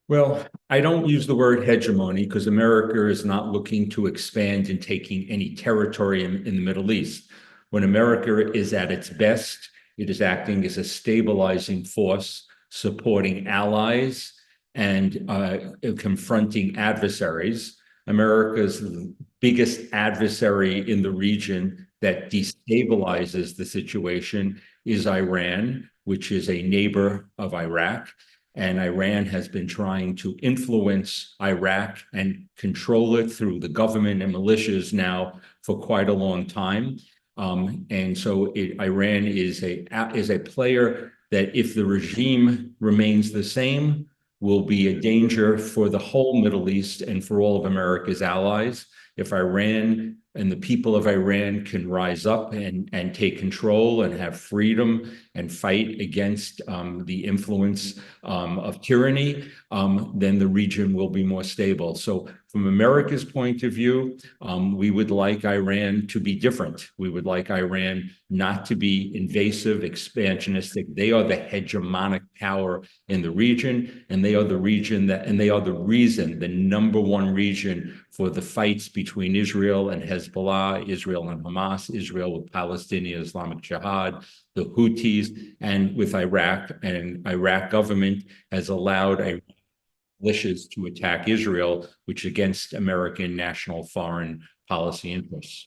Well, I don't use the word hegemony because America is not looking to expand and taking any territory in the Middle East. When America is at its best, it is acting as a stabilizing force, supporting allies and confronting adversaries. America's biggest adversary in the region that destabilizes the situation is Iran, which is a neighbor of Iraq. And Iran has been trying to influence Iraq and control it through the government and militias now for quite a long time. And so Iran is a player that, if the regime remains the same, will be a danger for the whole Middle East and for all of America's allies. If Iran and the people of Iran can rise up and take control and have freedom and fight against the influence of tyranny, then the region will be more stable. So from America's point of view, we would like Iran to be different. We would like Iran not to be invasive, expansionistic. They are the hegemonic power in the region, and they are the reason, the number one reason for the fights between Israel and Hezbollah, Israel and Hamas, Israel with Palestinian Islamic Jihad, the Houthis, and with Iraq. And Iraq government has allowed militias to attack Israel, which is against American national foreign policy interests.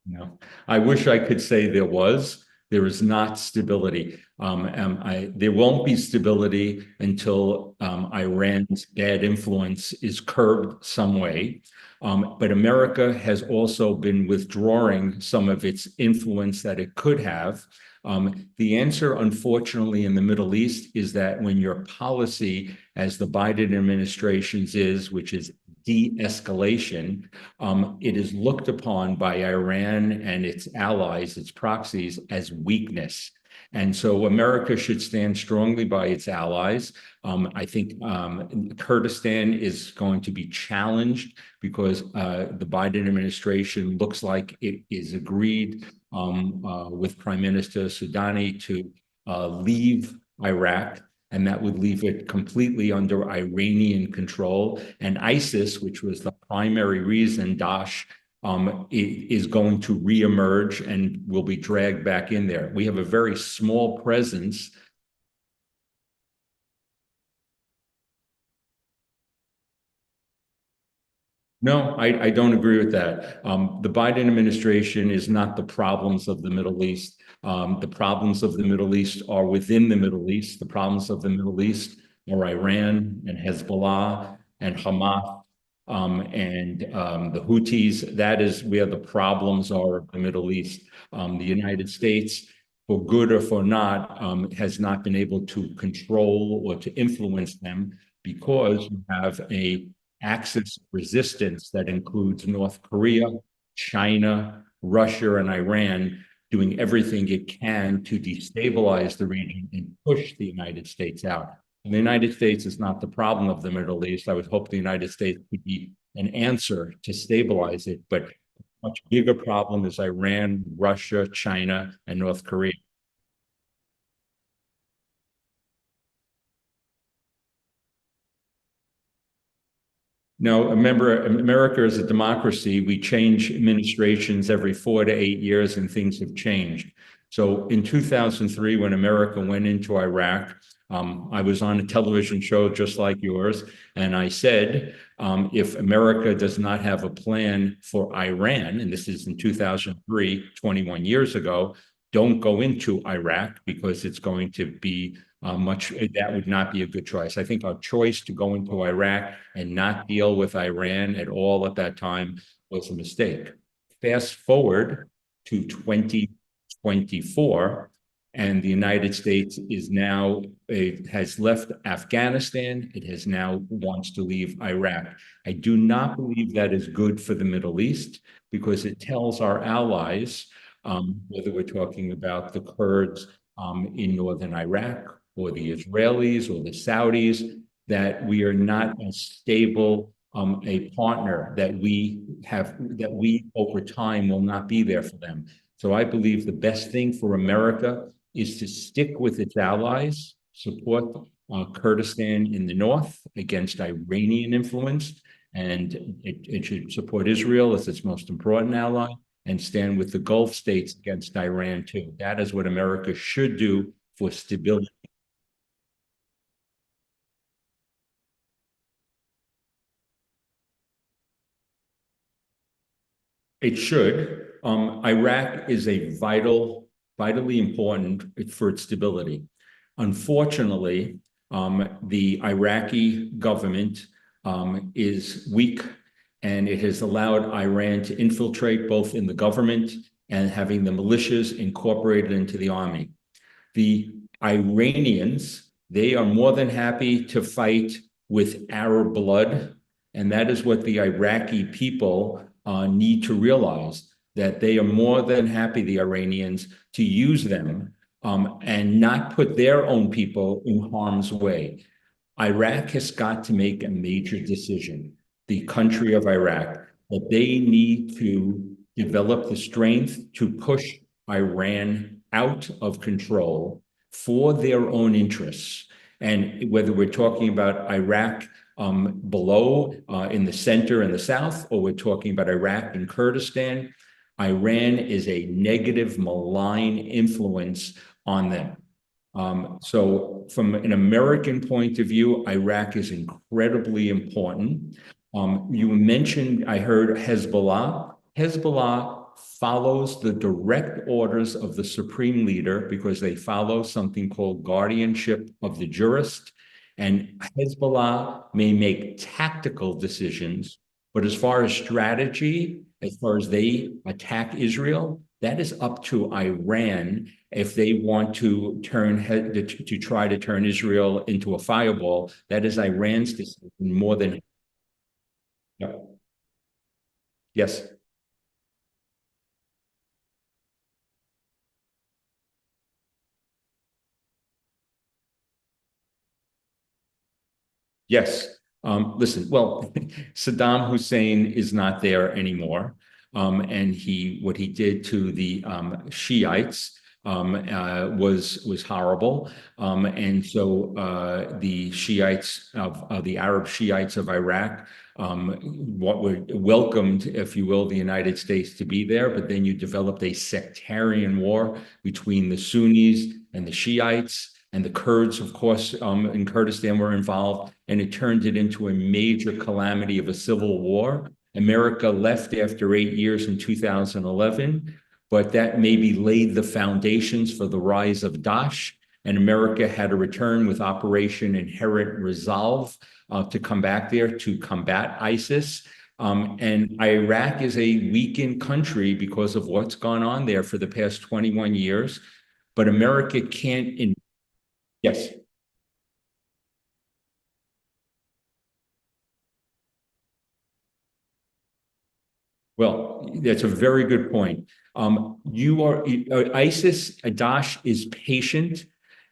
No, I wish I could say there was. There is not stability. There won't be stability until Iran's bad influence is curbed some way. But America has also been withdrawing some of its influence that it could have. The answer, unfortunately, in the Middle East is that when your policy, as the Biden administration's is, which is de-escalation, it is looked upon by Iran and its allies, its proxies, as weakness. And so America should stand strongly by its allies. I think Kurdistan is going to be challenged because the Biden administration looks like it is agreed with Prime Minister Soudani to leave Iraq, and that would leave it completely under Iranian control. And ISIS, which was the primary reason, Daesh, is going to reemerge and will be dragged back in there. We have a very small presence. No, I don't agree with that. The Biden administration is not the problems of the Middle East. The problems of the Middle East are within the Middle East. The problems of the Middle East are Iran and Hezbollah and Hamas and the Houthis. That is where the problems are of the Middle East. The United States, for good or for not, has not been able to control or to influence them because you have a axis of resistance that includes North Korea, China, Russia, and Iran doing everything it can to destabilize the region and push the United States out. And the United States is not the problem of the Middle East. I would hope the United States could be an answer to stabilize it, but a much bigger problem is Iran, Russia, China, and North Korea. No, remember, America is a democracy. We change administrations every 4 to 8 years, and things have changed. So in 2003, when America went into Iraq, I was on a television show just like yours, and I said, if America does not have a plan for Iran, and this is in 2003, 21 years ago, don't go into Iraq because it's going to be that would not be a good choice. I think our choice to go into Iraq and not deal with Iran at all at that time was a mistake. Fast forward to 2024, and the United States is now, it has left Afghanistan. It has now wants to leave Iraq. I do not believe that is good for the Middle East because it tells our allies, whether we're talking about the Kurds in northern Iraq or the Israelis or the Saudis, that we are not as stable a partner that we over time will not be there for them. So I believe the best thing for America is to stick with its allies, support Kurdistan in the north against Iranian influence, and it should support Israel as its most important ally, and stand with the Gulf states against Iran too. That is what America should do for stability. It should. Iraq is vitally important for its stability. Unfortunately, the Iraqi government is weak, and it has allowed Iran to infiltrate both in the government and having the militias incorporated into the army. The Iranians, they are more than happy to fight with Arab blood, and that is what the Iraqi people need to realize, that they are more than happy, the Iranians, to use them and not put their own people in harm's way. Iraq has got to make a major decision, the country of Iraq, that they need to develop the strength to push Iran out of control for their own interests. And whether we're talking about Iraq below in the center and the south, or we're talking about Iraq and Kurdistan, Iran is a negative, malign influence on them. So from an American point of view, Iraq is incredibly important. You mentioned, I heard Hezbollah. Hezbollah follows the direct orders of the supreme leader because they follow something called guardianship of the jurist. And Hezbollah may make tactical decisions, but as far as strategy, as far as they attack Israel, that is up to Iran if they want to try to turn Israel into a fireball. That is Iran's decision more than. Yeah. Yes. Yes. Listen, well, Saddam Hussein is not there anymore. And what he did to the Shiites was horrible. And so the Shiites of the Arab Shiites of Iraq, what were welcomed, if you will, the United States to be there. But then you developed a sectarian war between the Sunnis and the Shiites. And the Kurds, of course, in Kurdistan were involved, and it turned it into a major calamity of a civil war. America left after 8 years in 2011, but that maybe laid the foundations for the rise of Daesh, and America had to return with Operation Inherent Resolve to come back there to combat ISIS. And Iraq is a weakened country because of what's gone on there for the past 21 years. But America can't. Yes. Well, that's a very good point. ISIS, Daesh is patient,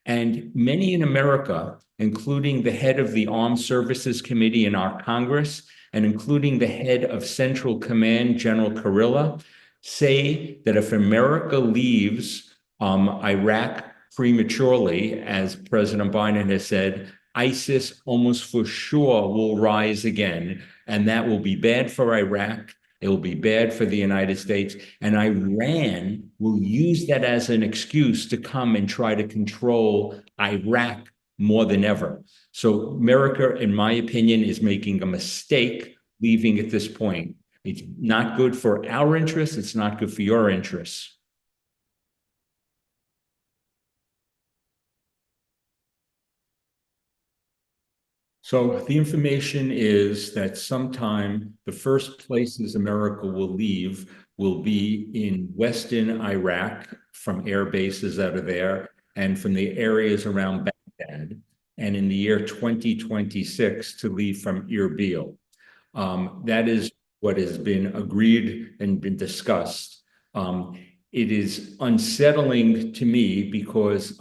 and many in America, including the head of the Armed Services Committee in our Congress, and including the head of Central Command, General Kurilla, say that if America leaves Iraq prematurely, as President Biden has said, ISIS almost for sure will rise again, and that will be bad for Iraq. It will be bad for the United States, and Iran will use that as an excuse to come and try to control Iraq more than ever. So America, in my opinion, is making a mistake leaving at this point. It's not good for our interests. It's not good for your interests. So the information is that sometime the first places America will leave will be in Western Iraq from air bases that are there and from the areas around Baghdad, and in the year 2026 to leave from Erbil. That is what has been agreed and been discussed. it is unsettling to me because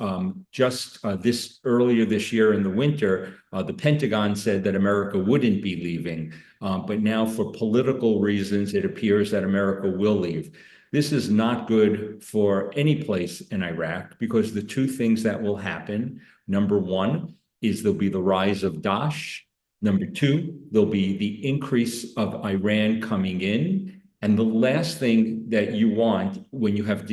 just this earlier this year in the winter, the Pentagon said that America wouldn't be leaving. But now, for political reasons, it appears that America will leave. This is not good for any place in Iraq because the two things that will happen, number one, is there'll be the rise of Daesh. Number two, there'll be the increase of Iran coming in. And the last thing that you want when you have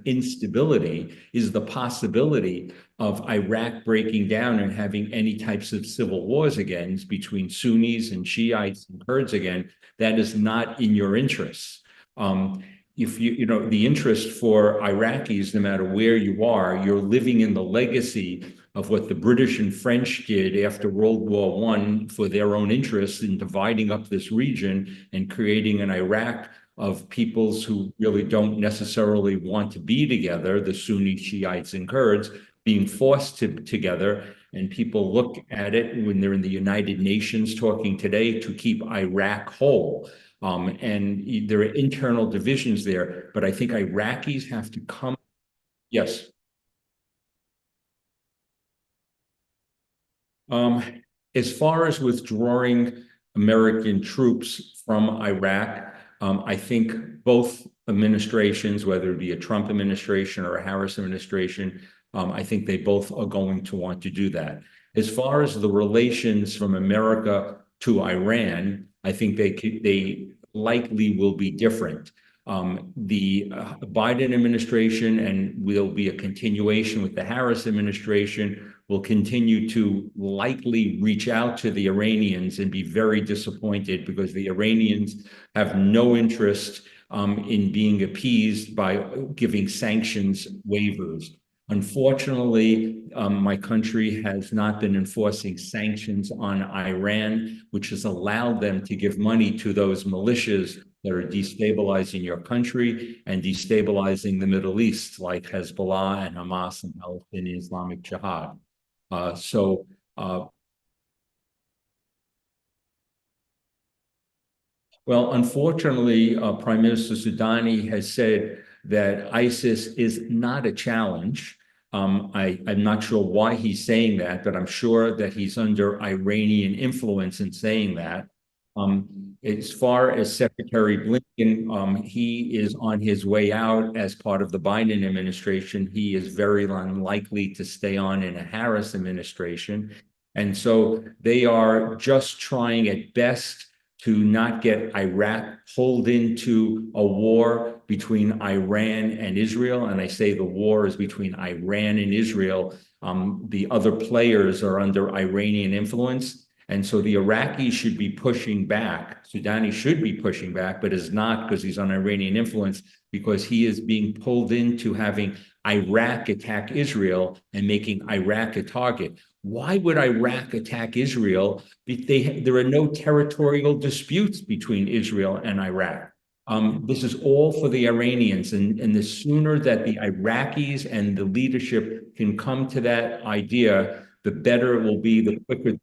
instability is the possibility of Iraq breaking down and having any types of civil wars again between Sunnis and Shiites and Kurds again. That is not in your interests. If the interest for Iraqis, no matter where you are, you're living in the legacy of what the British and French did after World War I for their own interests in dividing up this region and creating an Iraq of peoples who really don't necessarily want to be together, the Sunni, Shiites, and Kurds being forced together. And people look at it when they're in the United Nations talking today to keep Iraq whole. And there are internal divisions there, but I think Iraqis have to come. Yes. Um, as far as withdrawing American troops from Iraq, I think both administrations, whether it be a Trump administration or a Harris administration, I think they both are going to want to do that. As far as the relations from America to Iran, I think they likely will be different. The Biden administration, and will be a continuation with the Harris administration, will continue to likely reach out to the Iranians and be very disappointed because the Iranians have no interest in being appeased by giving sanctions waivers. Unfortunately, my country has not been enforcing sanctions on Iran, which has allowed them to give money to those militias that are destabilizing your country and destabilizing the Middle East, like Hezbollah and Hamas and Palestinian Islamic Jihad. So Well, unfortunately, Prime Minister Soudani has said that ISIS is not a challenge. I'm not sure why he's saying that, but I'm sure that he's under Iranian influence in saying that. As far as Secretary Blinken, he is on his way out as part of the Biden administration. He is very unlikely to stay on in a Harris administration. And so they are just trying at best to not get Iraq pulled into a war between Iran and Israel. And I say the war is between Iran and Israel. The other players are under Iranian influence. And so the Iraqis should be pushing back. Soudani should be pushing back, but is not because he's on Iranian influence, because he is being pulled into having Iraq attack Israel and making Iraq a target. Why would Iraq attack Israel? There are no territorial disputes between Israel and Iraq. This is all for the Iranians. And the sooner that the Iraqis and the leadership can come to that idea, the better it will be, the quicker